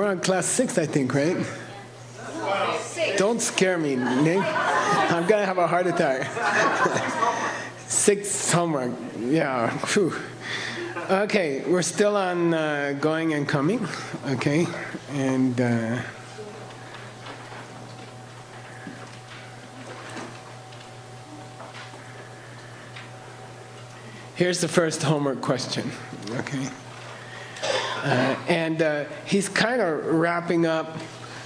We're on class 6, I think, right? Don't scare me, Nick. I'm gonna have a heart attack. 6 homework. Yeah. Whew. Okay, we're still on going and coming. Okay, and here's the first homework question. Okay, and he's kind of wrapping up.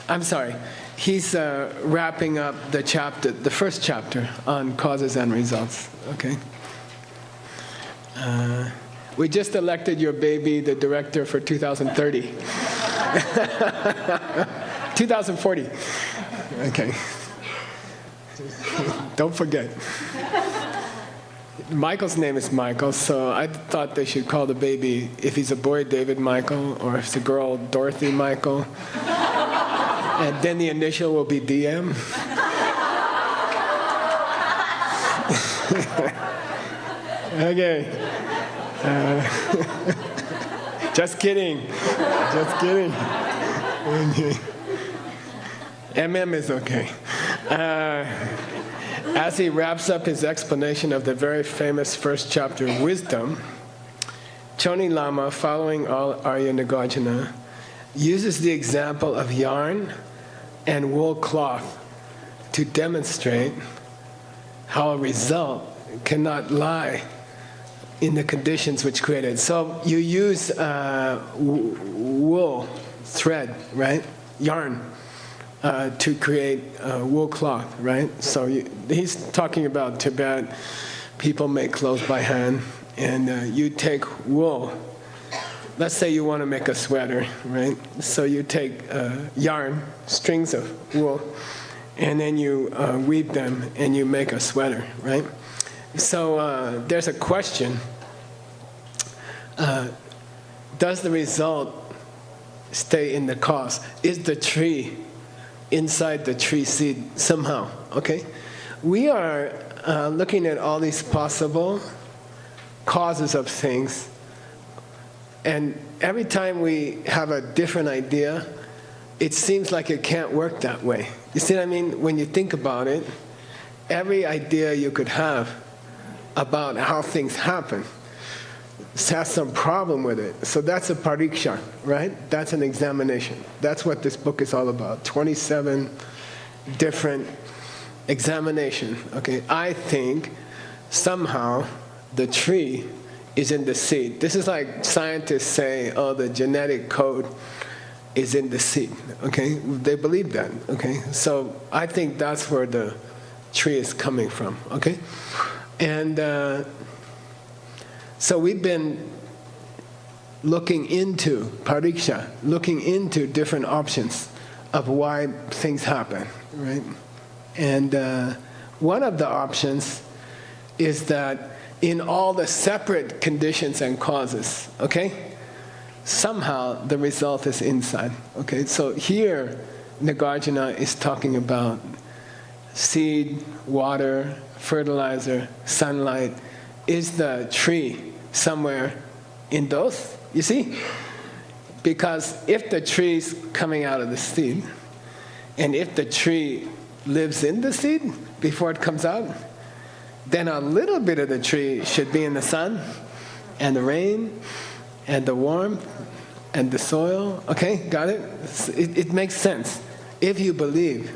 I'm sorry. He's wrapping up the chapter, the first chapter on causes and results. Okay. We just elected your baby the director for 2030. 2040. Okay. Don't forget. Michael's name is Michael, so I thought they should call the baby, if he's a boy, David Michael, or if it's a girl, Dorothy Michael. And then the initial will be DM. Okay. Just kidding. Just kidding. Okay. MM is okay. As he wraps up his explanation of the very famous first chapter, Wisdom, Choni Lama, following Arya Nagarjuna, uses the example of yarn and wool cloth to demonstrate how a result cannot lie in the conditions which create it. So you use wool thread, right? Yarn to create wool cloth, right? So he's talking about Tibet. People make clothes by hand, and you take wool. Let's say you want to make a sweater, right? So you take yarn, strings of wool, and then you weave them and you make a sweater, right? So there's a question. Does the result stay in the cause? Is the tree inside the tree seed somehow? Okay? We are looking at all these possible causes of things, and every time we have a different idea, it seems like it can't work that way. You see what I mean? When you think about it, every idea you could have about how things happen has some problem with it. So that's a pariksha, right? That's an examination. That's what this book is all about. 27 different examination. Okay, I think somehow the tree is in the seed. This is like scientists say, oh, the genetic code is in the seed. Okay, they believe that. Okay, so I think that's where the tree is coming from. Okay, and so we've been looking into pariksha, looking into different options of why things happen, right? And one of the options is that in all the separate conditions and causes, okay, somehow the result is inside. Okay, so here Nagarjuna is talking about seed, water, fertilizer, sunlight. Is the tree somewhere in those? You see? Because if the tree's coming out of the seed, and if the tree lives in the seed before it comes out, then a little bit of the tree should be in the sun, and the rain, and the warmth, and the soil. Okay, got it? It makes sense. If you believe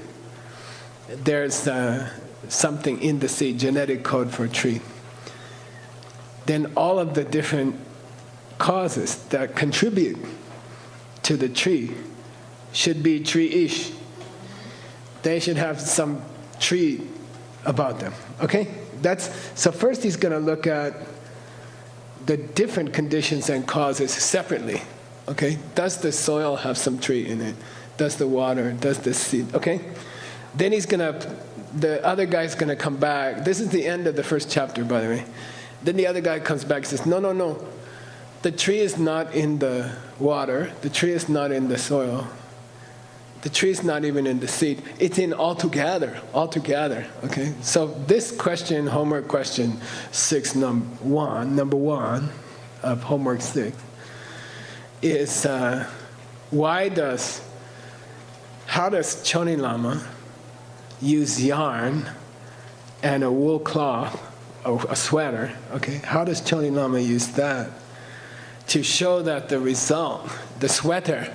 there's something in the seed, genetic code for a tree, then all of the different causes that contribute to the tree should be tree-ish. They should have some tree about them, okay? So first he's going to look at the different conditions and causes separately, okay? Does the soil have some tree in it? Does the water? Does the seed? Okay? Then the other guy's going to come back. This is the end of the first chapter, by the way. Then the other guy comes back and says, no. The tree is not in the water. The tree is not in the soil. The tree is not even in the seed. It's in altogether. Okay? So this question, homework question 6, number one of homework 6, is how does Choni Lama use yarn and a wool cloth, a sweater, okay? How does Choni Lama use that to show that the result, the sweater,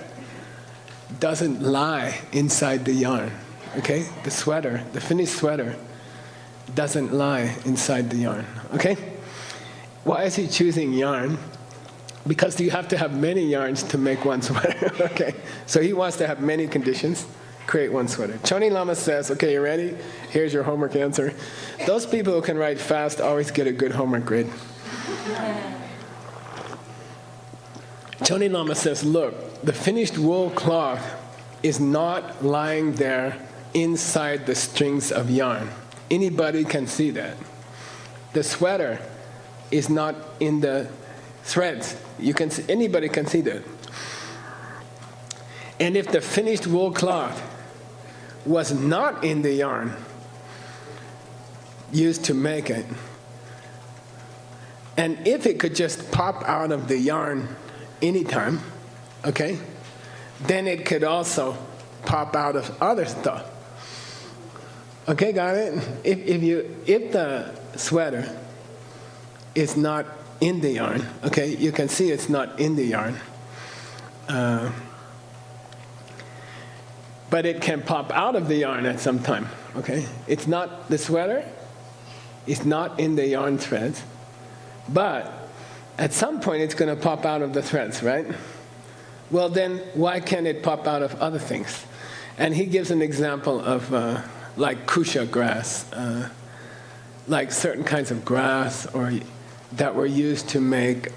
doesn't lie inside the yarn, okay? The sweater, the finished sweater, doesn't lie inside the yarn, okay? Why is he choosing yarn? Because you have to have many yarns to make one sweater, okay? So he wants to have many conditions, create one sweater. Choni Lama says, okay, you ready? Here's your homework answer. Those people who can write fast always get a good homework grade. Choni Lama says, look, the finished wool cloth is not lying there inside the strings of yarn. Anybody can see that. The sweater is not in the threads. Anybody can see that. And if the finished wool cloth was not in the yarn used to make it, and if it could just pop out of the yarn anytime, okay, then it could also pop out of other stuff. Okay, got it? If the sweater is not in the yarn, okay, you can see it's not in the yarn, but it can pop out of the yarn at some time, okay? It's not, the sweater is not in the yarn threads, but at some point it's going to pop out of the threads, right? Well, then why can't it pop out of other things? And he gives an example of like kusha grass, like certain kinds of grass or that were used to make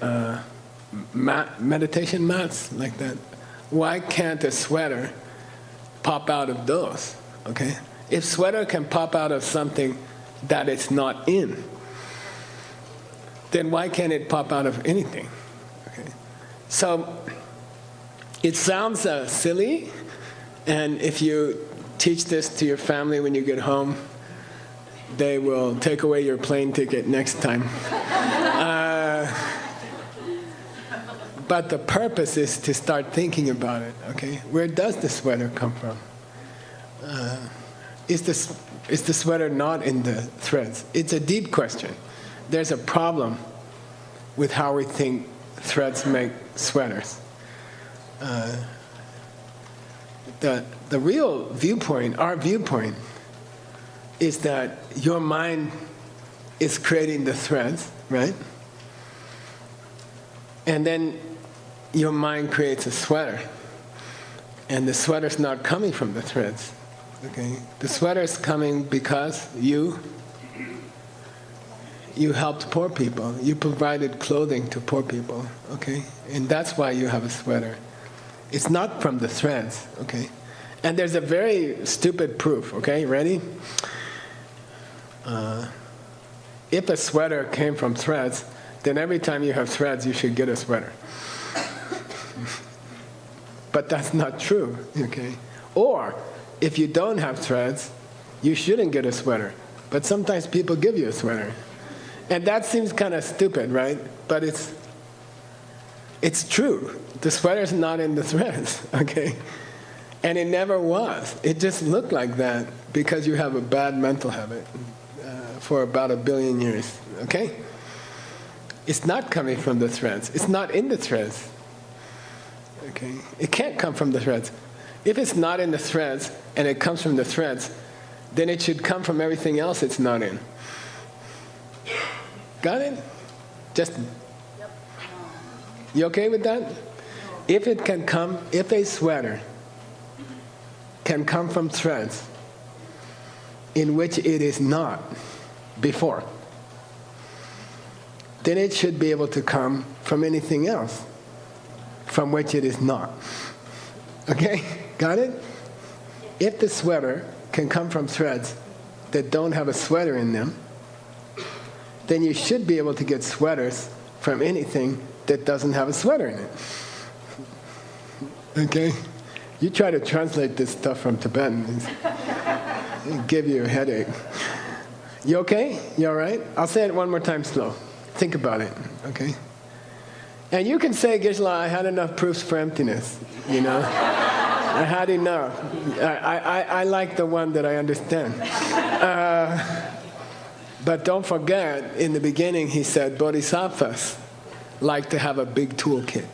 meditation mats like that. Why can't a sweater pop out of those? Okay, if sweater can pop out of something that it's not in, then why can't it pop out of anything? Okay, so it sounds silly, and if you teach this to your family when you get home, they will take away your plane ticket next time. But the purpose is to start thinking about it, okay? Where does the sweater come from? Is the sweater not in the threads? It's a deep question. There's a problem with how we think threads make sweaters. The real viewpoint, our viewpoint, is that your mind is creating the threads, right? And then your mind creates a sweater. And the sweater's not coming from the threads, okay? The sweater's coming because you helped poor people. You provided clothing to poor people, okay? And that's why you have a sweater. It's not from the threads, okay? And there's a very stupid proof, okay? Ready? If a sweater came from threads, then every time you have threads, you should get a sweater. But that's not true, okay? Or, if you don't have threads, you shouldn't get a sweater. But sometimes people give you a sweater. And that seems kind of stupid, right? But it's true. The sweater's not in the threads, okay? And it never was. It just looked like that because you have a bad mental habit for about 1 billion years, okay? It's not coming from the threads. It's not in the threads, okay? It can't come from the threads. If it's not in the threads and it comes from the threads, then it should come from everything else it's not in. Got it? Just, you okay with that? If it can come, if a sweater can come from threads in which it is not before, then it should be able to come from anything else from which it is not. Okay? Got it? If the sweater can come from threads that don't have a sweater in them, then you should be able to get sweaters from anything that doesn't have a sweater in it. Okay? You try to translate this stuff from Tibetan, it'll give you a headache. You okay? You all right? I'll say it one more time slow. Think about it, okay? And you can say, Geshe-la, I had enough proofs for emptiness, you know. I had enough. I like the one that I understand. But don't forget, in the beginning he said bodhisattvas like to have a big toolkit.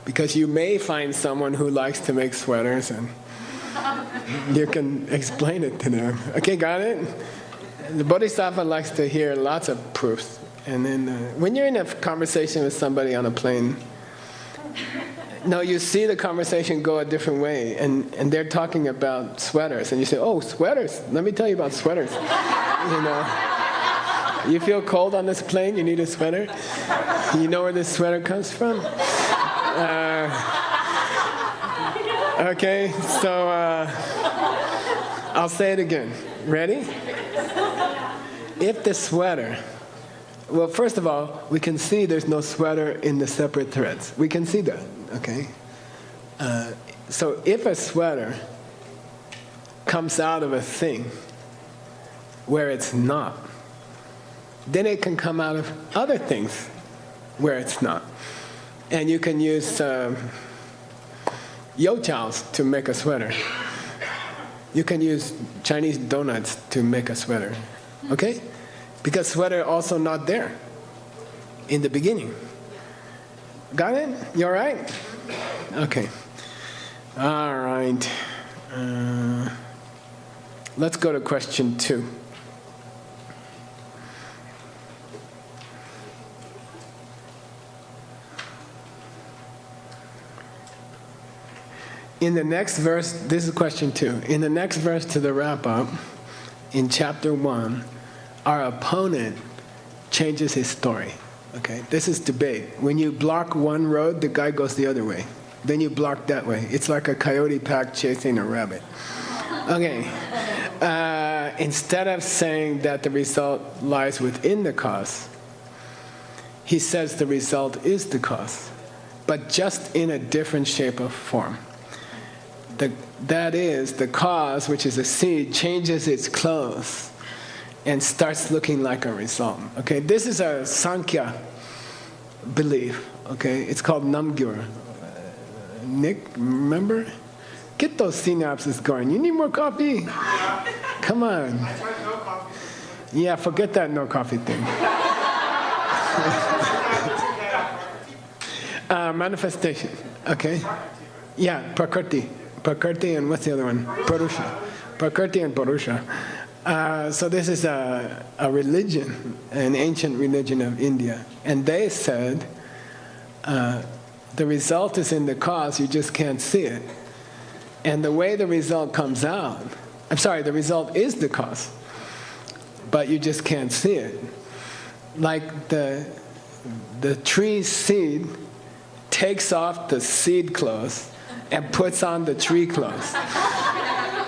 Because you may find someone who likes to make sweaters and you can explain it to them. Okay, got it? The bodhisattva likes to hear lots of proofs. And then when you're in a conversation with somebody on a plane, no, you see the conversation go a different way, and they're talking about sweaters, and you say, oh, sweaters, let me tell you about sweaters. You know, you feel cold on this plane, you need a sweater? You know where this sweater comes from? Okay, so I'll say it again. Ready? If the sweater, well, first of all, we can see there's no sweater in the separate threads. We can see that, okay? So if a sweater comes out of a thing where it's not, then it can come out of other things where it's not. And you can use youtiaos to make a sweater. You can use Chinese donuts to make a sweater, okay? Because sweater also not there in the beginning. Got it? You all right? Okay. All right. Let's go to question 2. In the next verse, this is question 2. In the next verse to the wrap-up, in chapter 1, our opponent changes his story. Okay, this is debate. When you block one road, the guy goes the other way. Then you block that way. It's like a coyote pack chasing a rabbit. Okay, instead of saying that the result lies within the cause, he says the result is the cause, but just in a different shape of form. That is, the cause, which is a seed, changes its clothes and starts looking like a result. Okay, this is a Sankhya belief. Okay, it's called Namgyur. Nick, remember? Get those synapses going. You need more coffee? Come on. Yeah, forget that no coffee thing. Manifestation. Okay. Yeah, Prakriti. Prakriti and what's the other one? Purusha. Prakriti and Purusha. So this is a religion, an ancient religion of India. And they said the result is in the cause, you just can't see it. And the way the result comes out, the result is the cause, but you just can't see it. Like the tree's seed takes off the seed clothes and puts on the tree clothes.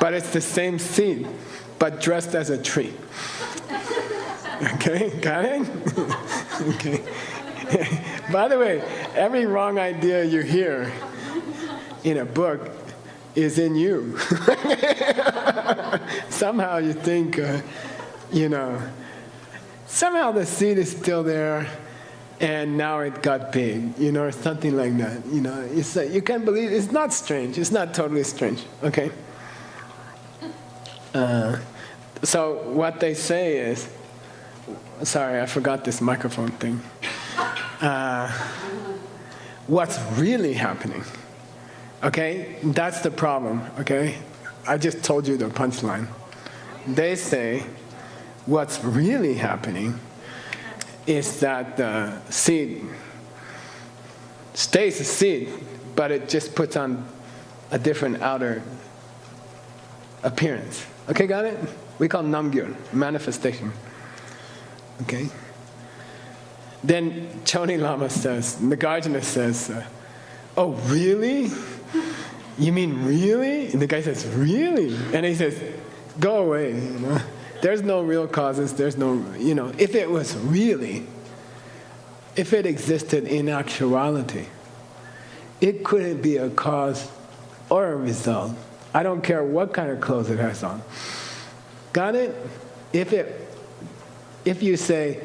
But it's the same seed, but dressed as a tree. Okay, got it? Okay. By the way, every wrong idea you hear in a book is in you. Somehow you think, somehow the seed is still there, and now it got big, or something like that. You can't believe it's not strange. It's not totally strange. Okay. So what they say is, sorry, I forgot this microphone thing. What's really happening? Okay, that's the problem. Okay, I just told you the punchline. They say what's really happening is that the seed stays a seed, but it just puts on a different outer appearance. Okay, got it? We call Namgyur, manifestation. Okay? Then Choni Lama says, Nagarjuna says, oh, really? You mean really? And the guy says, really? And he says, go away, There's no real causes, there's no, if it was really, if it existed in actuality, it couldn't be a cause or a result. I don't care what kind of clothes it has on. Got it? If you say,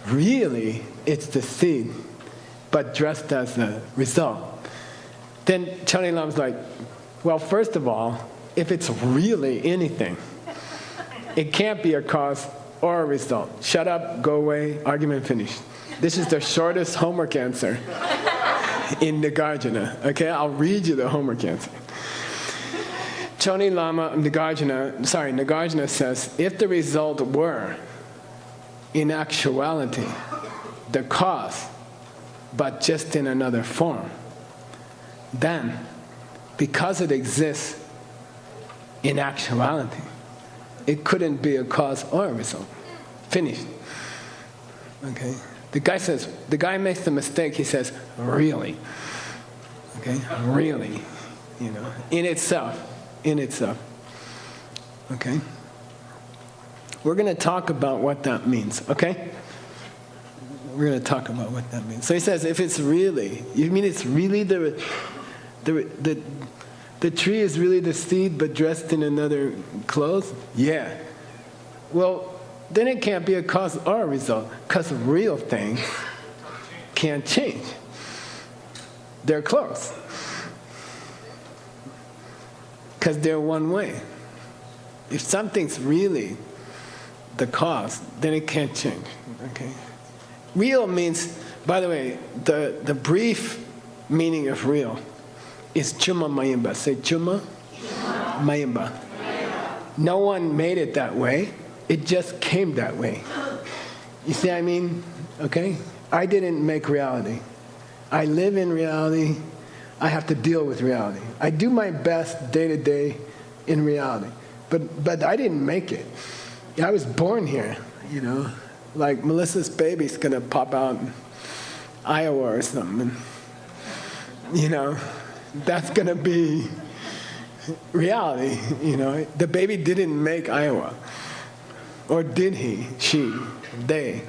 really, it's the seed, but dressed as a result. Then Chani Lama's like, well, first of all, if it's really anything, it can't be a cause or a result. Shut up, go away, argument finished. This is the shortest homework answer in Nagarjuna. Okay, I'll read you the homework answer. Chani Lama, Nagarjuna says, if the result were, in actuality, the cause, but just in another form, then, because it exists in actuality, it couldn't be a cause or a result. Finished. Okay? The guy makes the mistake, he says, really. Okay? Really. In itself. Okay? We're going to talk about what that means, okay? We're going to talk about what that means. So he says, if it's really, you mean it's really the tree is really the seed but dressed in another clothes? Yeah. Well, then it can't be a cause or a result, because real things can't change. They're clothes. Because they're one way. If something's really the cause, then it can't change. Okay? Real means, by the way, the brief meaning of real is Chuma Mayimba. Say Chuma Mayimba. No one made it that way. It just came that way. You see what I mean? Okay? I didn't make reality. I live in reality. I have to deal with reality. I do my best day to day in reality. But I didn't make it. I was born here, Like Melissa's baby's going to pop out in Iowa or something. And, that's going to be reality, The baby didn't make Iowa. Or did he, she, they?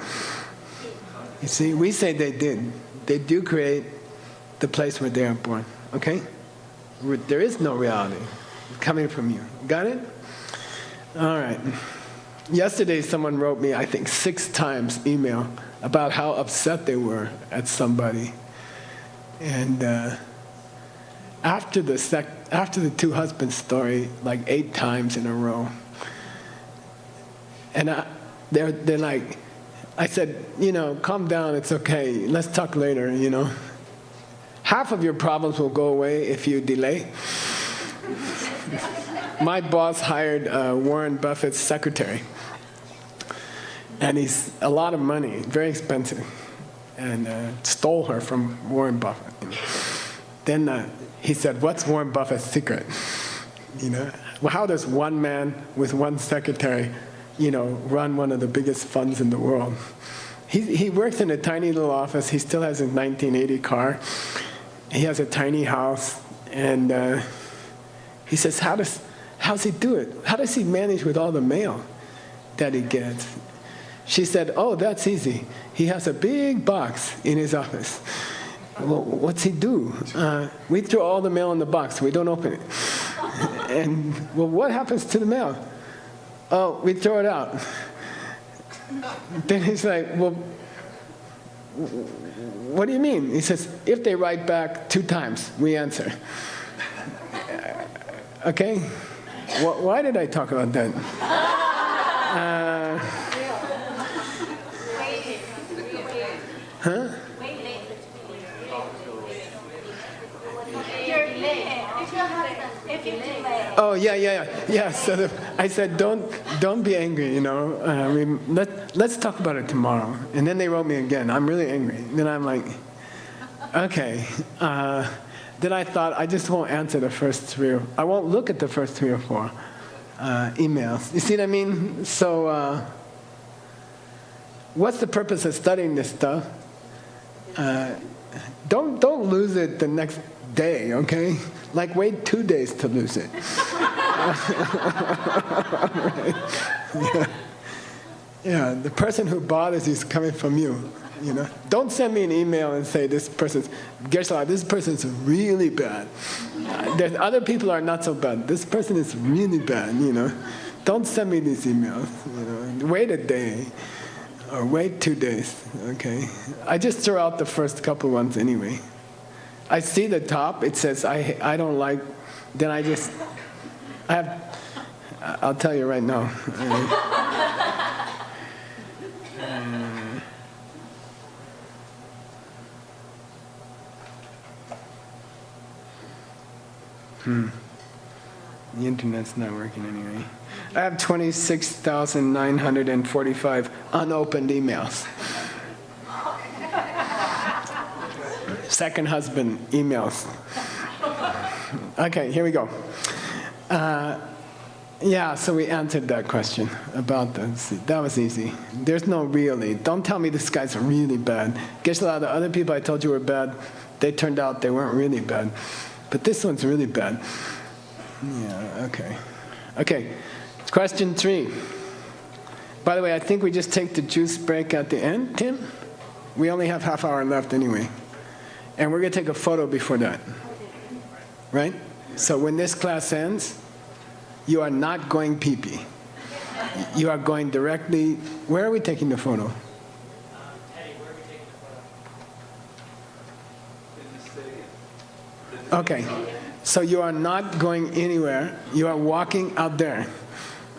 You see, we say they did. They do create the place where they are born, okay? There is no reality coming from you. Got it? All right. Yesterday someone wrote me, I think 6 times email about how upset they were at somebody. And after the 2 husbands story, like 8 times in a row. And they're like, I said, calm down, it's okay, let's talk later, Half of your problems will go away if you delay. My boss hired Warren Buffett's secretary. And he's a lot of money, very expensive. And stole her from Warren Buffett. Then he said, what's Warren Buffett's secret? Well, how does one man with one secretary run one of the biggest funds in the world? He works in a tiny little office. He still has his 1980 car. He has a tiny house. And he says, how's he do it? How does he manage with all the mail that he gets? She said, oh, that's easy. He has a big box in his office. Well, what's he do? We throw all the mail in the box. We don't open it. And, well, what happens to the mail? Oh, we throw it out. Then he's like, well, what do you mean? He says, if they write back 2 times, we answer. Okay? Why did I talk about that? Huh? Oh, yeah. So I said, don't be angry, let's talk about it tomorrow. And then they wrote me again. I'm really angry. Then I'm like, okay. Then I thought, I just won't answer the first 3 I won't look at the first 3 or 4 emails. You see what I mean? So what's the purpose of studying this stuff? Don't lose it the next day, okay? Like wait 2 days to lose it. Right. Yeah, the person who bothers you is coming from you. Don't send me an email and say this person's really bad. There's other people are not so bad. This person is really bad. Don't send me these emails. Wait a day. or wait 2 days, okay? I just throw out the first couple ones anyway. I see the top, it says I don't like, then I'll tell you right now. The internet's not working anyway. I have 26,945 unopened emails. Second husband emails. Okay, here we go. Yeah, so we answered that question about this. That was easy. There's no really. Don't tell me this guy's really bad. Guess a lot of the other people I told you were bad, they turned out they weren't really bad. But this one's really bad. Yeah, okay. Okay, question 3. By the way, I think we just take the juice break at the end, Tim? We only have half hour left anyway. And we're going to take a photo before that. Right? So when this class ends, you are not going pee-pee. You are going directly... Where are we taking the photo? Eddie, where are we taking the photo? Okay. So you are not going anywhere. You are walking out there.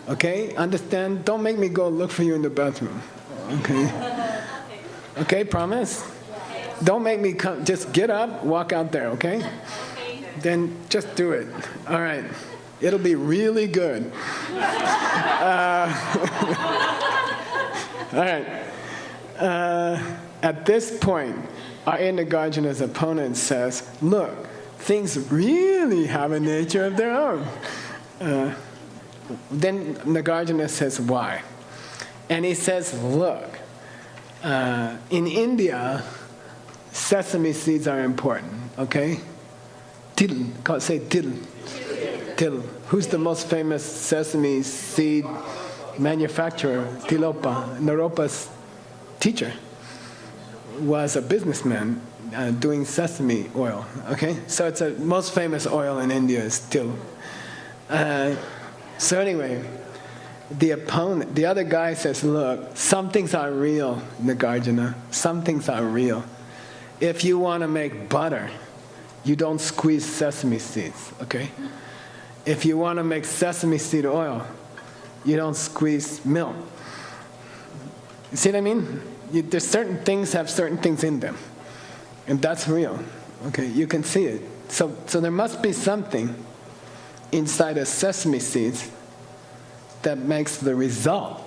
Okay? Understand? Don't make me go look for you in the bathroom. Okay? Okay, promise? Don't make me come. Just get up, walk out there, okay? Then just do it. All right. It'll be really good. All right. At this point, Arya Nagarjuna's opponent says, look, things really have a nature of their own. Then Nagarjuna says, why? And he says, look, in India, sesame seeds are important, okay? Til, say til. Til. Who's the most famous sesame seed manufacturer? Tilopa. Naropa's teacher was a businessman doing sesame oil, okay? So it's the most famous oil in India is til. So anyway, the opponent, the other guy says, look, some things are real, Nagarjuna. Some things are real. If you want to make butter, you don't squeeze sesame seeds, okay? If you want to make sesame seed oil, you don't squeeze milk. You see what I mean? There's certain things have certain things in them. And that's real, okay? You can see it. So there must be something inside of sesame seeds that makes the result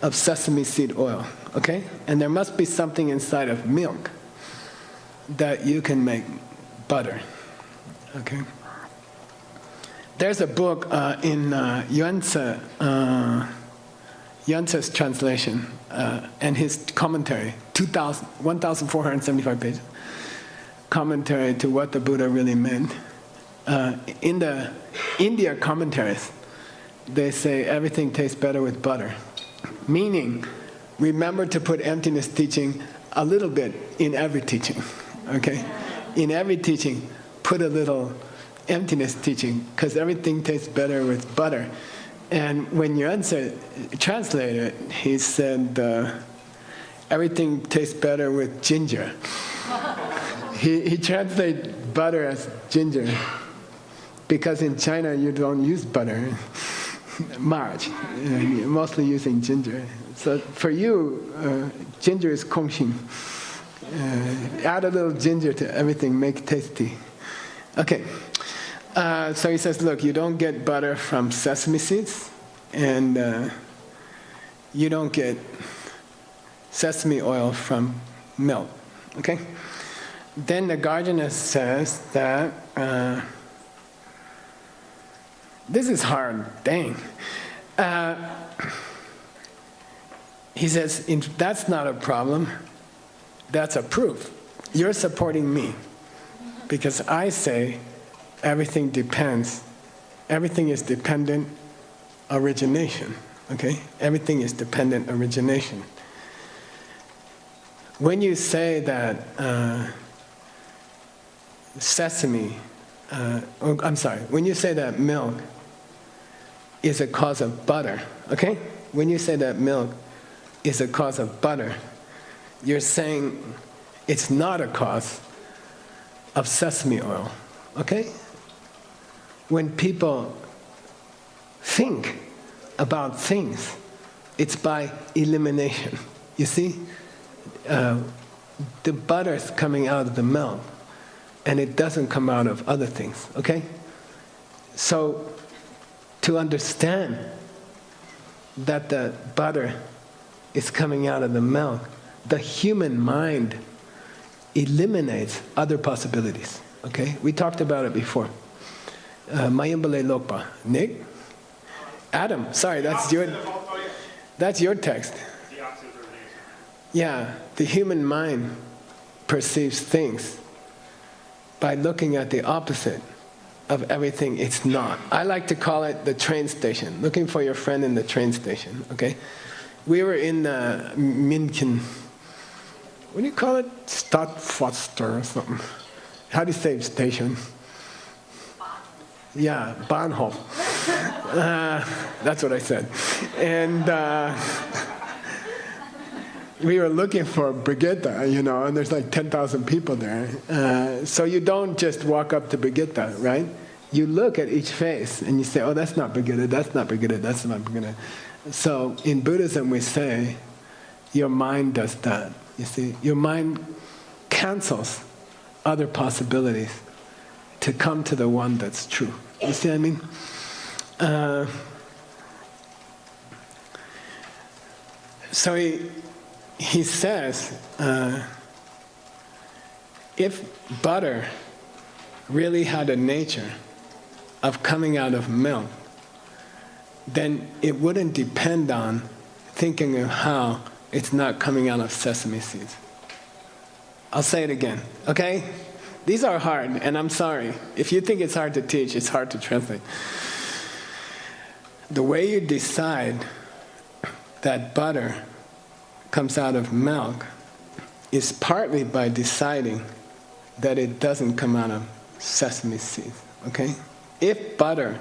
of sesame seed oil, okay? And there must be something inside of milk that you can make butter, okay? There's a book in Yuance's translation and his commentary, 1,475 pages, commentary to what the Buddha really meant. In the India commentaries, they say everything tastes better with butter, meaning remember to put emptiness teaching a little bit in every teaching, okay? In every teaching, put a little emptiness teaching, because everything tastes better with butter. And when Yuanzi translated it, he said, everything tastes better with ginger. He translated butter as ginger, because in China you don't use butter much. You're mostly using ginger. So for you, ginger is kongxing. Add a little ginger to everything, make it tasty. Okay. So he says, look, you don't get butter from sesame seeds, and you don't get sesame oil from milk, okay? Then Nagarjuna says that, this is hard, dang. He says, that's not a problem, that's a proof. You're supporting me, because I say, everything depends. Everything is dependent origination, okay? Everything is dependent origination. When you say that when you say that milk is a cause of butter, okay? When you say that milk is a cause of butter, you're saying it's not a cause of sesame oil, okay? When people think about things, it's by elimination. You see, the butter's coming out of the milk, and it doesn't come out of other things, okay? So, to understand that the butter is coming out of the milk, the human mind eliminates other possibilities, okay? We talked about it before. Mayambale Lokpa. Nick? Adam, sorry, that's your text. Yeah, the human mind perceives things by looking at the opposite of everything it's not. I like to call it the train station, looking for your friend in the train station, okay? We were in München, what do you call it? Stadtfoster or something. How do you say station? Yeah, Bahnhof. That's what I said. And we were looking for Brigitte, and there's like 10,000 people there. So you don't just walk up to Brigitte, right? You look at each face and you say, oh, that's not Brigitte, that's not Brigitte, that's not Brigitte. So in Buddhism we say, your mind does that. You see, your mind cancels other possibilities to come to the one that's true. You see what I mean? So he says, if butter really had a nature of coming out of milk, then it wouldn't depend on thinking of how it's not coming out of sesame seeds. I'll say it again, okay? These are hard, and I'm sorry. If you think it's hard to teach, it's hard to translate. The way you decide that butter comes out of milk is partly by deciding that it doesn't come out of sesame seeds, okay? If butter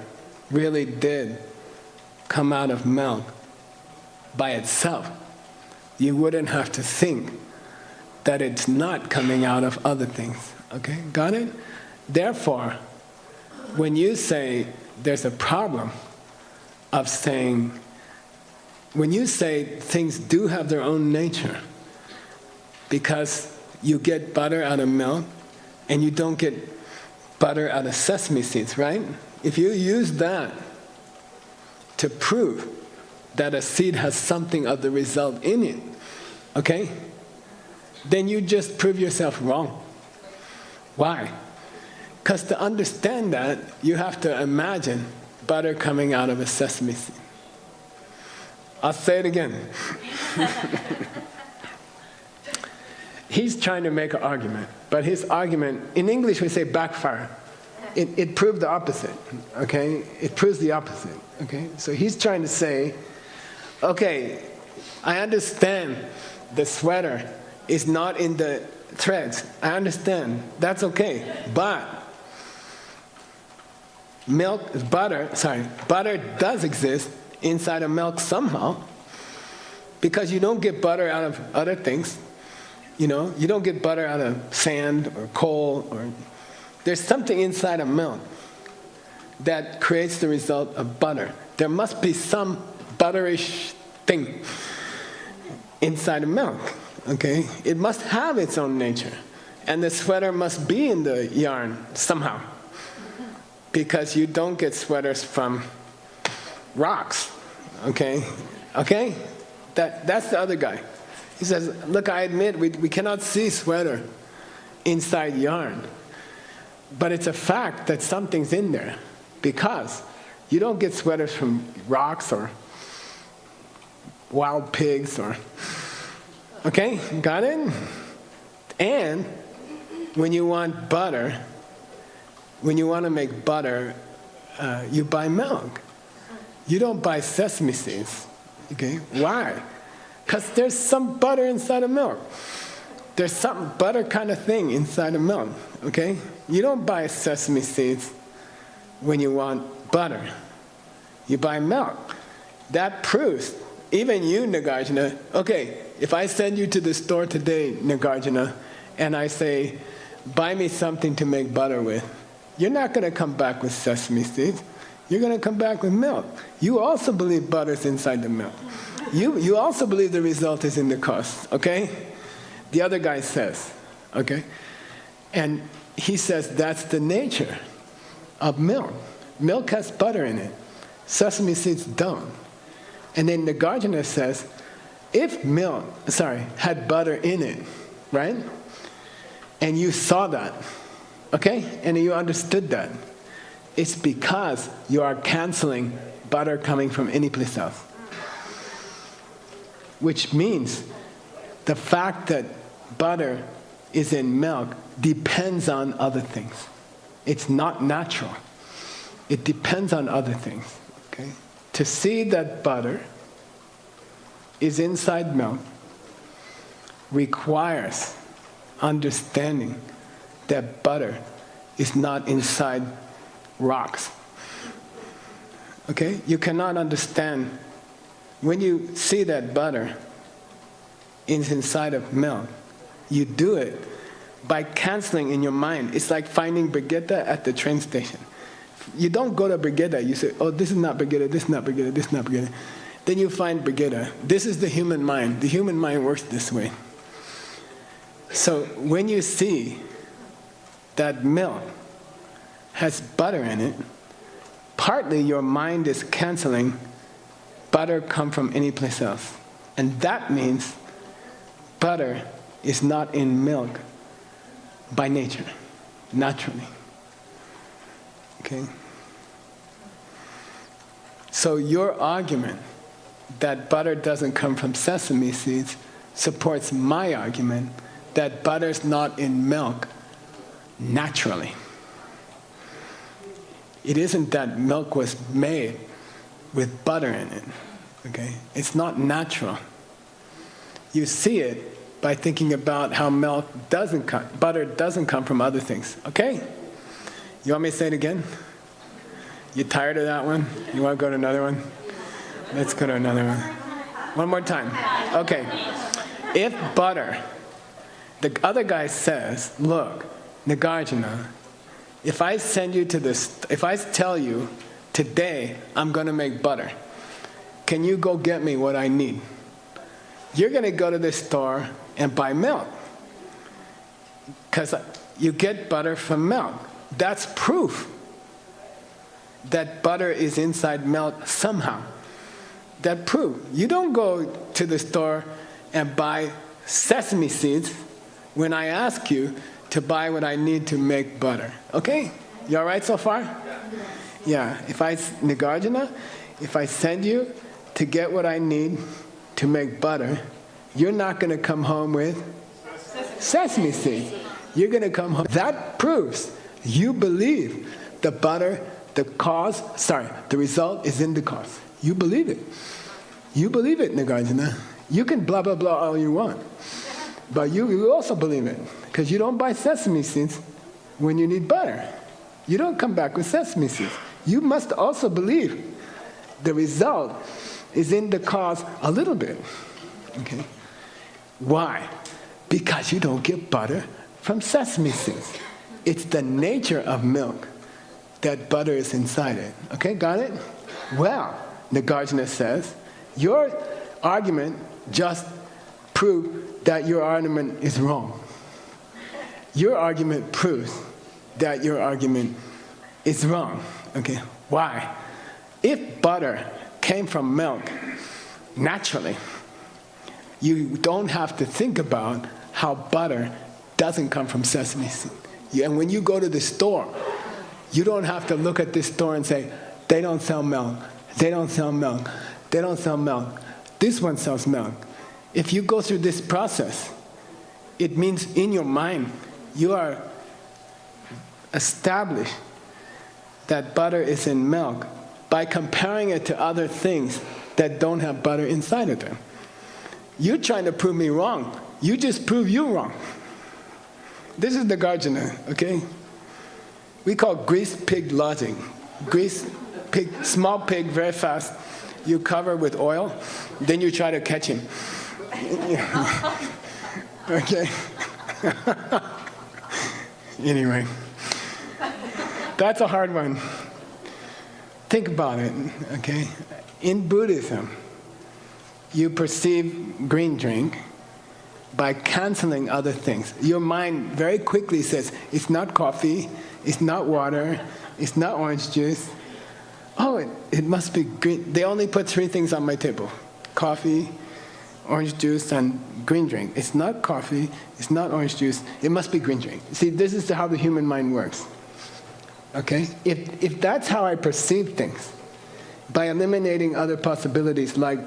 really did come out of milk by itself, you wouldn't have to think that it's not coming out of other things, okay? Got it? Therefore, when you say there's a problem of saying, when you say things do have their own nature, because you get butter out of milk and you don't get butter out of sesame seeds, right? If you use that to prove that a seed has something of the result in it, okay? Then you just prove yourself wrong. Why? Because to understand that, you have to imagine butter coming out of a sesame seed. I'll say it again. He's trying to make an argument, but his argument, in English we say backfire. It proved the opposite, okay? It proves the opposite, okay? So he's trying to say, okay, I understand the sweater is not in the threads. I understand, that's okay, but butter does exist inside of milk somehow, because you don't get butter out of other things. You don't get butter out of sand or coal, or there's something inside of milk that creates the result of butter. There must be some butterish thing inside of milk, okay? It must have its own nature, and the sweater must be in the yarn somehow, because you don't get sweaters from rocks, okay? Okay? That's the other guy. He says, look, I admit we cannot see sweater inside yarn, but it's a fact that something's in there, because you don't get sweaters from rocks or wild pigs or, okay, got it? And when you want butter, when you want to make butter, you buy milk. You don't buy sesame seeds, okay? Why? Because there's some butter inside of milk. There's some butter kind of thing inside of milk, okay? You don't buy sesame seeds when you want butter. You buy milk. That proves even you, Nagarjuna, okay, if I send you to the store today, Nagarjuna, and I say, buy me something to make butter with, you're not going to come back with sesame seeds. You're going to come back with milk. You also believe butter's inside the milk. You also believe the result is in the cause, okay? The other guy says, okay? And he says that's the nature of milk. Milk has butter in it. Sesame seeds don't. And then Nagarjuna says, if milk, had butter in it, right? And you saw that, okay? And you understood that. It's because you are canceling butter coming from any place else. Which means the fact that butter is in milk depends on other things. It's not natural. It depends on other things, okay? To see that butter is inside milk requires understanding that butter is not inside rocks. Okay? You cannot understand when you see that butter is inside of milk. You do it by canceling in your mind. It's like finding Brigitte at the train station. You don't go to Brigitte. You say, oh, this is not Brigitte, this is not Brigitte, this is not Brigitte. Then you find Brigitte. This is the human mind. The human mind works this way. So when you see that milk has butter in it, partly your mind is canceling butter come from any place else. And that means butter is not in milk by nature, naturally. Okay? So your argument that butter doesn't come from sesame seeds supports my argument that butter's not in milk naturally. It isn't that milk was made with butter in it, okay? It's not natural. You see it by thinking about how butter doesn't come from other things, okay? You want me to say it again? You tired of that one? You want to go to another one? Let's go to another one. One more time. Okay. If butter, the other guy says, look, Nagarjuna, if I send you to this, if I tell you today I'm going to make butter, can you go get me what I need? You're going to go to the store and buy milk because you get butter from milk. That's proof that butter is inside milk somehow. That proof. You don't go to the store and buy sesame seeds when I ask you to buy what I need to make butter. Okay? You all right so far? Yeah. Nagarjuna, if I send you to get what I need to make butter, you're not going to come home with sesame seeds. You're going to come home. That proves you believe the butter, the result is in the cause. You believe it. You believe it, Nagarjuna. You can blah, blah, blah all you want. But you also believe it. Because you don't buy sesame seeds when you need butter. You don't come back with sesame seeds. You must also believe the result is in the cause a little bit. Okay? Why? Because you don't get butter from sesame seeds. It's the nature of milk that butter is inside it. Okay, got it? Well, Nagarjuna says, your argument just proved that your argument is wrong. Your argument proves that your argument is wrong. Okay, why? If butter came from milk naturally, you don't have to think about how butter doesn't come from sesame seed. And when you go to the store, you don't have to look at this store and say, they don't sell milk, they don't sell milk, they don't sell milk. This one sells milk. If you go through this process, it means in your mind, you are established that butter is in milk by comparing it to other things that don't have butter inside of them. You're trying to prove me wrong. You just prove you wrong. This is the Nagarjuna, okay? We call grease pig logic. Grease pig, small pig, very fast. you cover with oil, then you try to catch him. Okay? Anyway, that's a hard one. Think about it, okay? In Buddhism, you perceive green drink by canceling other things. Your mind very quickly says, it's not coffee, it's not water, it's not orange juice. Oh, it must be green. They only put 3 things on my table: coffee, orange juice, and green drink. It's not coffee, it's not orange juice, it must be green drink. See, this is how the human mind works. Okay? If that's how I perceive things, by eliminating other possibilities like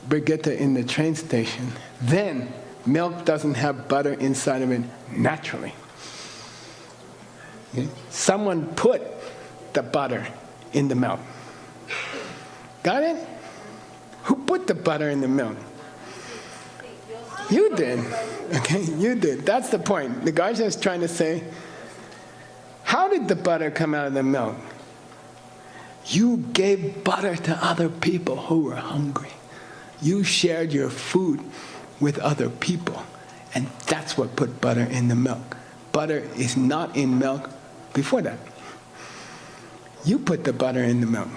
Brigitte in the train station, then milk doesn't have butter inside of it naturally. Okay? Someone put the butter in the milk. Got it? Who put the butter in the milk? You did. Okay, you did. That's the point. Nagarjuna is trying to say, how did the butter come out of the milk? You gave butter to other people who were hungry. You shared your food with other people. And that's what put butter in the milk. Butter is not in milk before that. You put the butter in the milk.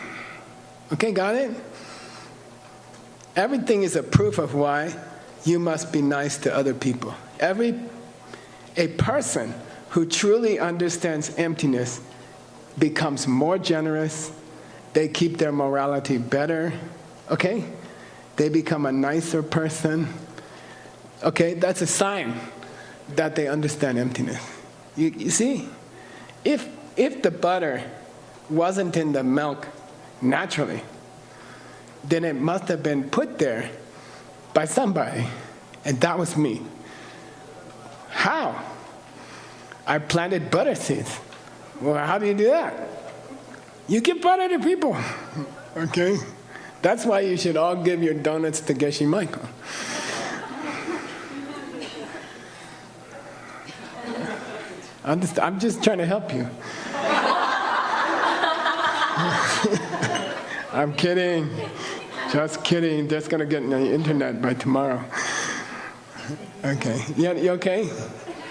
Okay, got it? Everything is a proof of why you must be nice to other people. A person who truly understands emptiness becomes more generous. They keep their morality better. Okay? They become a nicer person. Okay, that's a sign that they understand emptiness. You see? If the butter wasn't in the milk naturally, then it must have been put there by somebody, and that was me. How? I planted butter seeds. Well, how do you do that? You give butter to people. Okay? That's why you should all give your donuts to Geshe Michael. I'm just trying to help you. I'm kidding. Just kidding. That's going to get on the internet by tomorrow. Okay. You okay?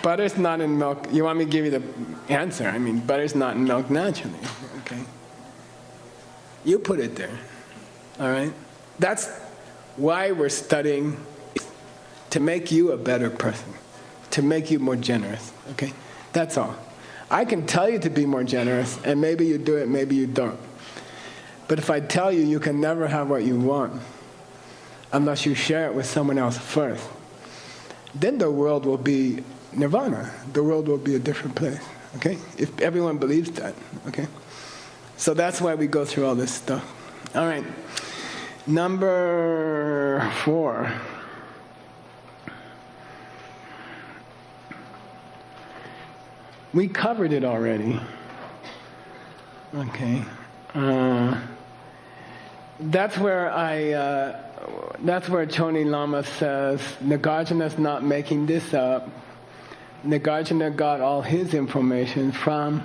Butter's not in milk. You want me to give you the answer? I mean, butter's not in milk naturally. Okay. You put it there. All right? That's why we're studying, to make you a better person, to make you more generous. Okay? That's all. I can tell you to be more generous, and maybe you do it, maybe you don't. But if I tell you, you can never have what you want unless you share it with someone else first. Then the world will be nirvana. The world will be a different place. Okay? If everyone believes that. Okay? So that's why we go through all this stuff. All right. Number 4. We covered it already. Okay. That's where Choni Lama says, Nagarjuna's not making this up. Nagarjuna got all his information from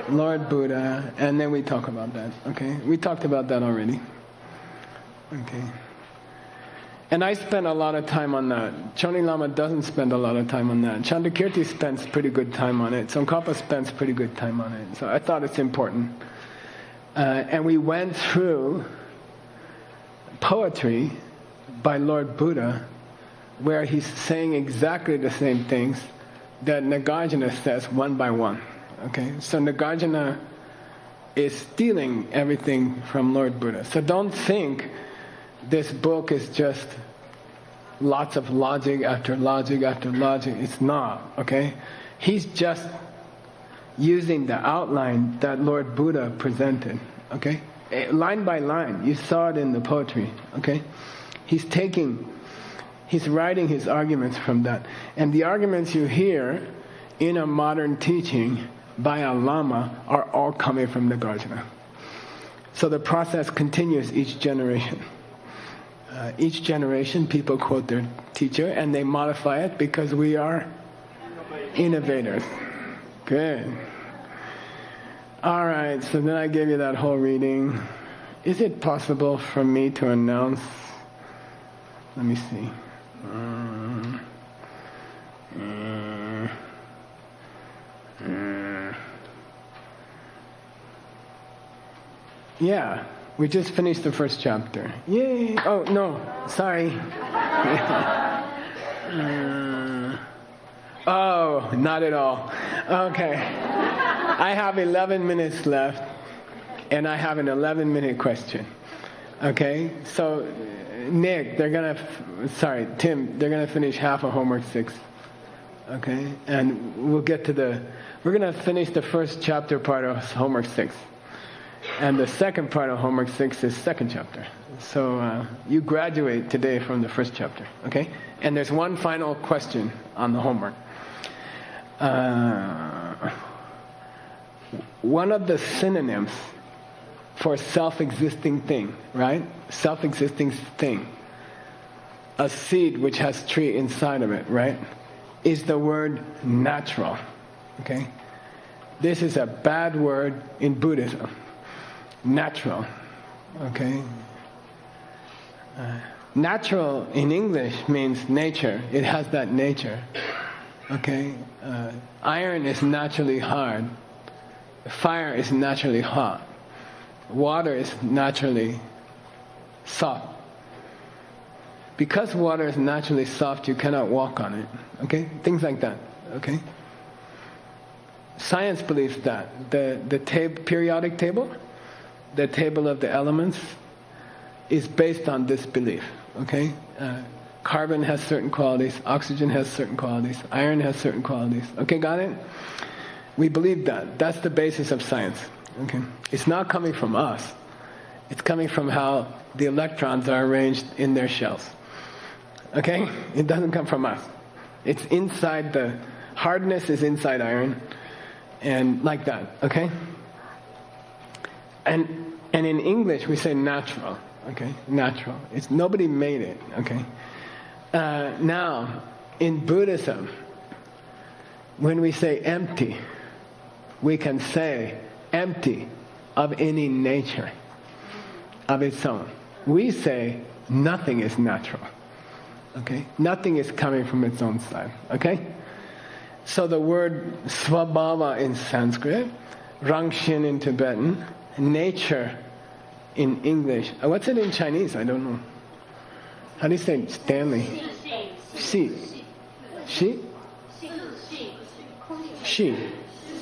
Lord Buddha, and then we talk about that. Okay? We talked about that already. Okay. And I spent a lot of time on that. Choni Lama doesn't spend a lot of time on that. Chandrakirti spends pretty good time on it. Tsongkhapa spends pretty good time on it. So I thought it's important. And we went through poetry by Lord Buddha, where he's saying exactly the same things that Nagarjuna says one by one. Okay? So Nagarjuna is stealing everything from Lord Buddha. So don't think this book is just lots of logic after logic after logic. It's not, okay? He's just using the outline that Lord Buddha presented, okay? Line by line. You saw it in the poetry, okay? He's writing his arguments from that. And the arguments you hear in a modern teaching by a Lama are all coming from Nagarjuna. So the process continues each generation. Each generation, people quote their teacher, and they modify it because we are innovators. Good. All right, so then I gave you that whole reading. Is it possible for me to announce? Let me see. Yeah, we just finished the first chapter. Yay! Oh no, sorry. Oh, not at all. Okay. I have 11 minutes left, and I have an 11-minute question. Okay? So, Nick, Tim, they're gonna finish half of homework 6. Okay? And we're gonna finish the first chapter part of homework 6. And the second part of homework 6 is second chapter. So you graduate today from the first chapter, okay? And there's one final question on the homework. One of the synonyms for self-existing thing, right? Self-existing thing. A seed which has tree inside of it, right? Is the word natural, okay? This is a bad word in Buddhism. Natural, okay? Natural in English means nature. It has that nature, okay? Iron is naturally hard. Fire is naturally hot. Water is naturally soft. Because water is naturally soft, you cannot walk on it, okay? Things like that, okay? Science believes that. The periodic table, the table of the elements, is based on this belief, okay? Carbon has certain qualities, oxygen has certain qualities, iron has certain qualities. Okay, got it? We believe that. That's the basis of science, okay? It's not coming from us. It's coming from how the electrons are arranged in their shells, okay? It doesn't come from us. It's inside the hardness is inside iron, and like that, okay? And in English we say natural, okay? Natural. It's nobody made it, okay? Now, in Buddhism, when we say empty, we can say empty of any nature of its own. We say nothing is natural, okay? Nothing is coming from its own side, okay? So the word svabhava in Sanskrit, rangshin in Tibetan, nature in English. What's it in Chinese? I don't know. How do you say Stanley? Xi. Xi? Xi.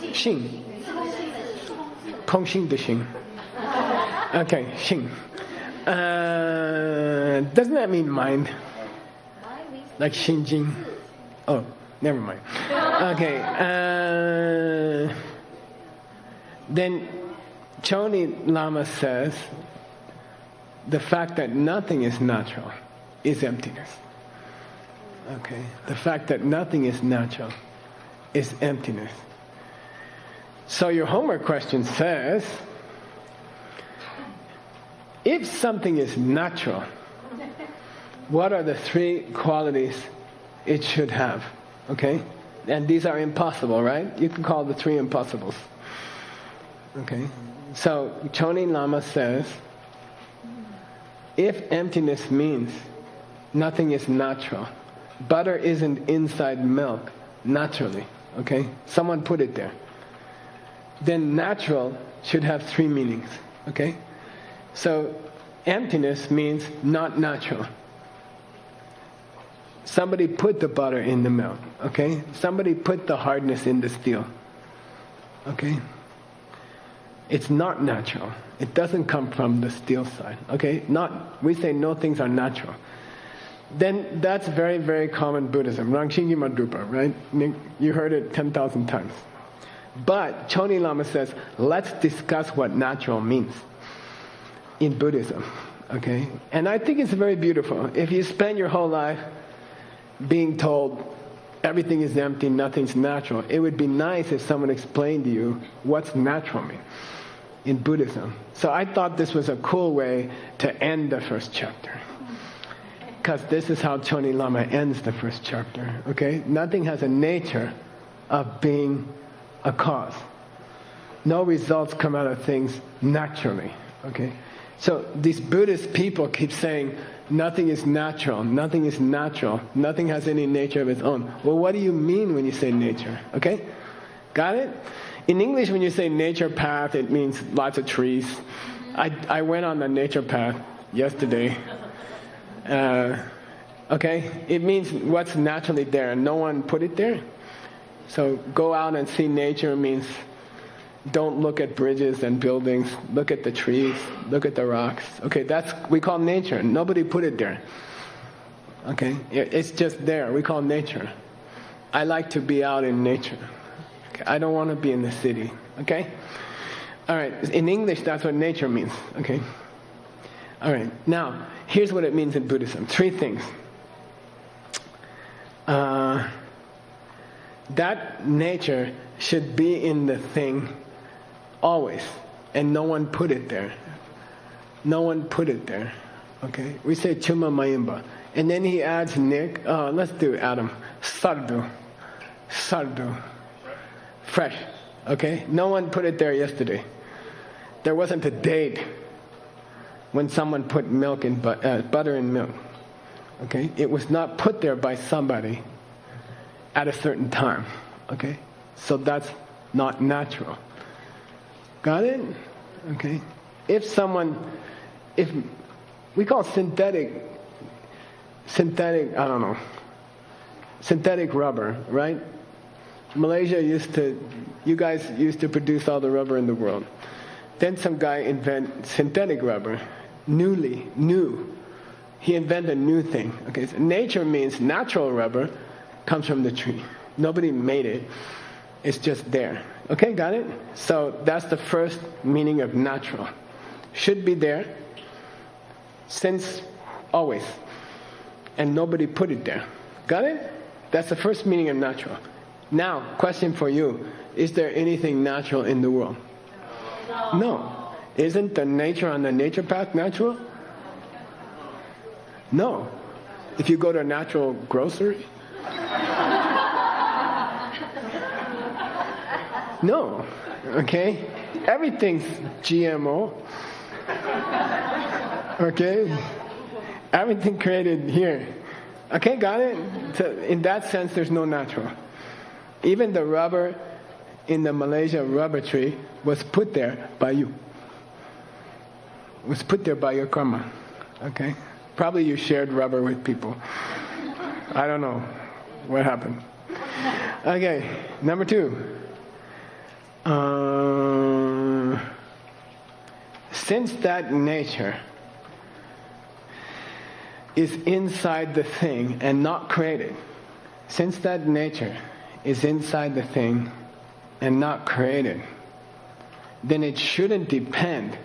Xing. Kong Xing de Xing. Okay, Xing. Doesn't that mean mind? Like Xinjing? Oh, never mind. Okay. Then Choni Lama says the fact that nothing is natural is emptiness. Okay. The fact that nothing is natural is emptiness. So your homework question says, if something is natural, what are the 3 qualities it should have? Okay? And these are impossible, right? You can call the 3 impossibles. Okay? So Choni Lama says, if emptiness means nothing is natural, butter isn't inside milk naturally, okay? Someone put it there. Then natural should have 3 meanings, okay? So emptiness means not natural. Somebody put the butter in the milk, okay? Somebody put the hardness in the steel, okay? It's not natural. It doesn't come from the steel side, okay? We say no things are natural. Then that's very, very common Buddhism. Rangshingi Madrupa, right? You heard it 10,000 times. But Choni Lama says, let's discuss what natural means in Buddhism, okay? And I think it's very beautiful. If you spend your whole life being told everything is empty, nothing's natural, it would be nice if someone explained to you what's natural mean in Buddhism. So I thought this was a cool way to end the first chapter. Because this is how Choni Lama ends the first chapter, okay? Nothing has a nature of being a cause. No results come out of things naturally, Okay? So these Buddhist people keep saying, nothing is natural, nothing is natural, nothing has any nature of its own. Well, what do you mean when you say nature? Okay? Got it? In English, when you say nature path, it means lots of trees. I went on the nature path yesterday. Okay? It means what's naturally there, and no one put it there. So go out and see nature means don't look at bridges and buildings, look at the trees, look at the rocks. Okay, that's we call nature. Nobody put it there. Okay? It's just there. We call nature. I like to be out in nature. Okay? I don't want to be in the city. Okay? All right. In English, that's what nature means. Okay? All right. Now, here's what it means in Buddhism. 3 things. That nature should be in the thing always, and no one put it there. No one put it there. Okay? We say Chuma Mayimba. And then he adds Nick. Let's do Adam. Sardu. Sardu. Fresh. Okay? No one put it there yesterday. There wasn't a date when someone put milk in butter in milk. Okay? It was not put there by somebody at a certain time. Okay? So that's not natural. Got it? Okay. If we call synthetic, synthetic rubber, right? You guys used to produce all the rubber in the world. Then some guy invent synthetic rubber, new. He invented a new thing. Okay, so nature means natural rubber comes from the tree. Nobody made it. It's just there. Okay, got it? So that's the first meaning of natural. Should be there since always. And nobody put it there. Got it? That's the first meaning of natural. Now, question for you. Is there anything natural in the world? No. Isn't the nature on the nature path natural? No. If you go to a natural grocery? No. Okay? Everything's GMO. Okay? Everything created here. Okay, got it? So in that sense, there's no natural. Even the rubber in the Malaysia rubber tree was put there by you. Was put there by your karma. Okay? Probably you shared rubber with people. I don't know what happened. Okay, number 2. Since that nature is inside the thing and not created, since that nature is inside the thing and not created, then it shouldn't depend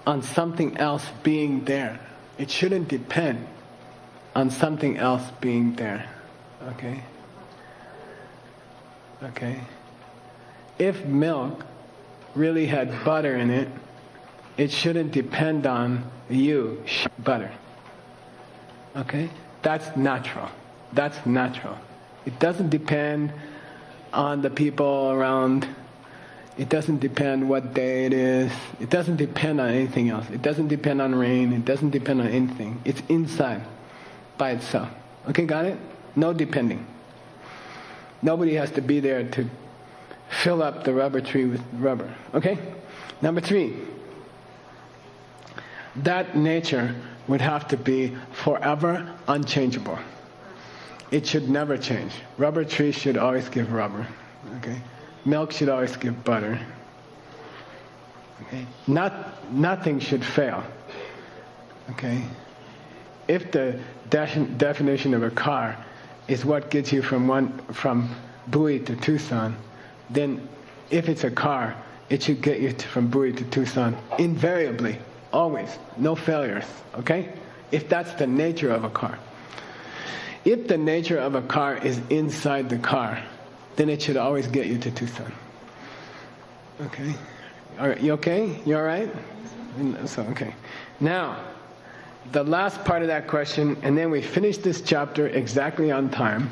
on something else being there. It shouldn't depend on something else being there. Okay? Okay? If milk really had butter in it, it shouldn't depend on you, butter. Okay? That's natural. That's natural. It doesn't depend on the people around. It doesn't depend what day it is. It doesn't depend on anything else. It doesn't depend on rain. It doesn't depend on anything. It's inside by itself. Okay, got it? No depending. Nobody has to be there to fill up the rubber tree with rubber. Okay? Number 3. That nature would have to be forever unchangeable. It should never change. Rubber trees should always give rubber. Okay? Milk should always give butter. Okay? Nothing should fail. Okay? If the definition of a car is what gets you from Bowie to Tucson, then if it's a car, it should get you from Bowie to Tucson invariably, always, no failures. Okay? If that's the nature of a car. If the nature of a car is inside the car, then it should always get you to Tucson. Okay? All right, you okay? You all right? So, okay. Now, the last part of that question, and then we finish this chapter exactly on time.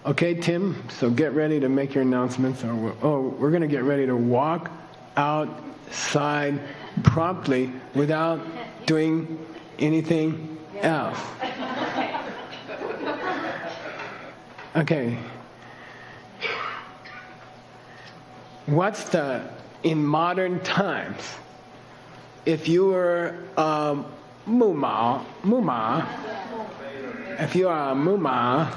Okay, Tim? So get ready to make your announcements. We're going to get ready to walk outside promptly without doing anything else. Okay. What's in modern times, if you were a muma, if you are a muma,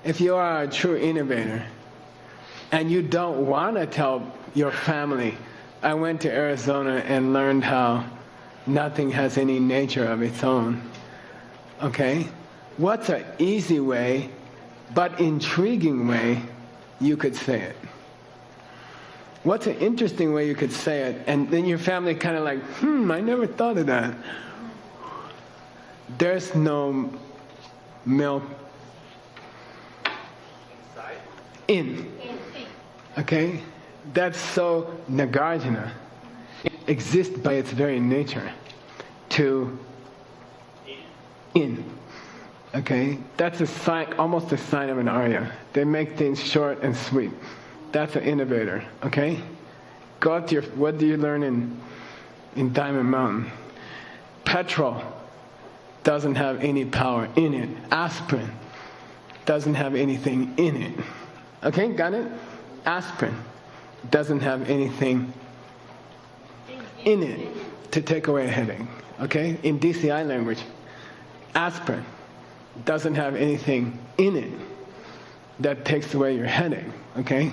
if you are a true innovator, and you don't want to tell your family, I went to Arizona and learned how nothing has any nature of its own. Okay? What's an easy way, but intriguing way you could say it? What's an interesting way you could say it, and then your family kind of like, I never thought of that. There's no milk in. Okay? That's so Nagarjuna. It exists by its very nature to in. Okay? That's a sign, almost a sign of an Arya. They make things short and sweet. That's an innovator. Okay? Go out to your, what do you learn in Diamond Mountain? Petrol doesn't have any power in it. Aspirin doesn't have anything in it. Okay, got it? Aspirin doesn't have anything in it to take away a headache. Okay? In DCI language, aspirin doesn't have anything in it that takes away your headache. Okay?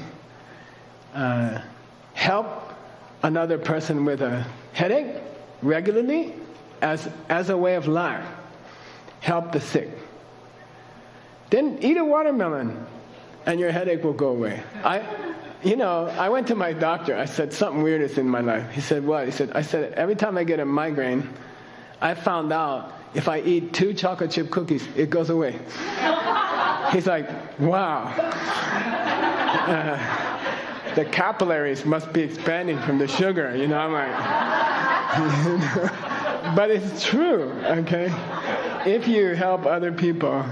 Help another person with a headache regularly as a way of life. Help the sick. Then eat a watermelon and your headache will go away. I went to my doctor. I said, something weird is in my life. He said, what? I said, every time I get a migraine, I found out if I eat 2 chocolate chip cookies, it goes away. He's like, wow. The capillaries must be expanding from the sugar. I'm like, but it's true, okay? If you help other people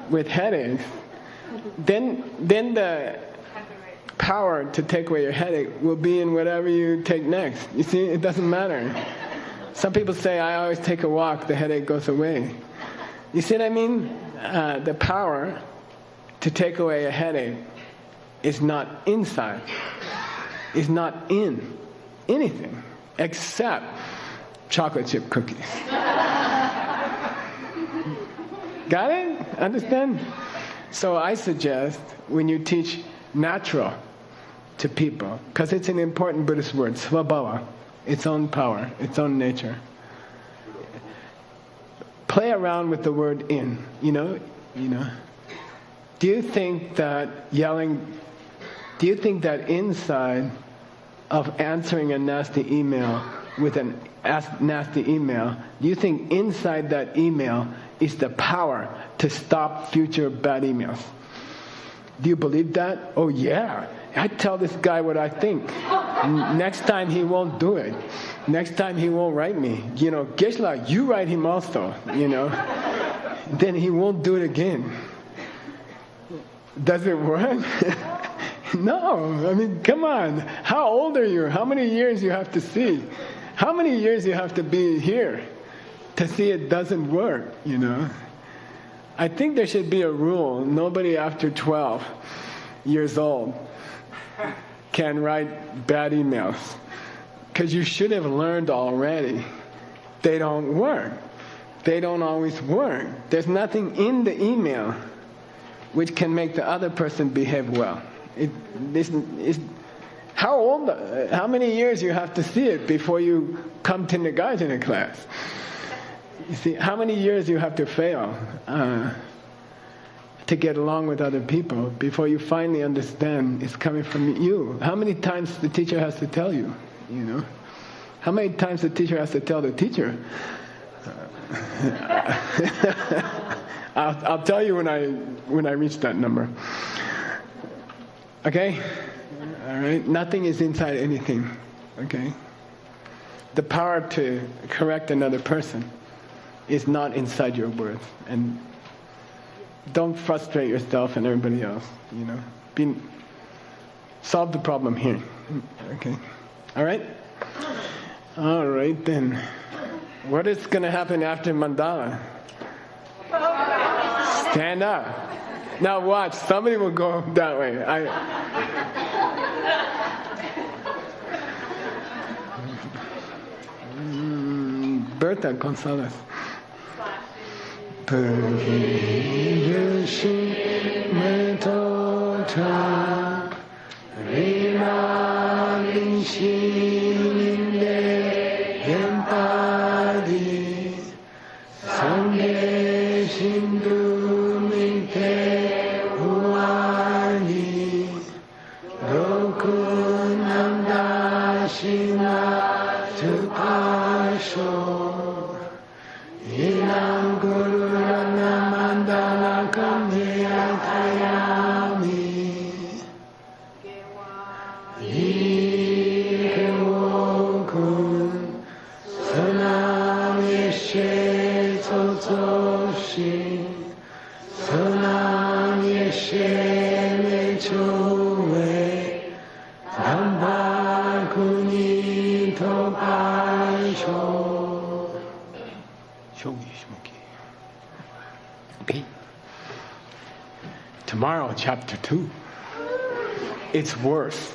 with headaches, then the power to take away your headache will be in whatever you take next. You see, it doesn't matter. Some people say, I always take a walk, the headache goes away. You see what I mean? The power to take away a headache is not inside, is not in anything except chocolate chip cookies. Got it? Understand? So I suggest when you teach natural to people, because it's an important Buddhist word, svabhava, its own power, its own nature. Play around with the word in, Do you think that inside of answering a nasty email with a nasty email, do you think inside that email is the power to stop future bad emails? Do you believe that? Oh yeah, I tell this guy what I think. Next time he won't do it. Next time he won't write me. Geshe, you write him also, Then he won't do it again. Does it work? No, come on. How old are you? How many years you have to see? How many years you have to be here to see it doesn't work, I think there should be a rule. Nobody after 12 years old can write bad emails. Because you should have learned already. They don't work. They don't always work. There's nothing in the email which can make the other person behave well. How many years you have to see it before you come to Nagarjuna class? You see, how many years you have to fail to get along with other people before you finally understand it's coming from you? How many times the teacher has to tell you, How many times the teacher has to tell the teacher? I'll tell you when I reach that number. Okay? All right? Nothing is inside anything. Okay? The power to correct another person is not inside your words. And don't frustrate yourself and everybody else, Solve the problem here. Okay? All right? All right then. What is going to happen after mandala? Stand up. Now watch. Somebody will go that way. Berta Gonzalez. Okay. Tomorrow, chapter 2. It's worse.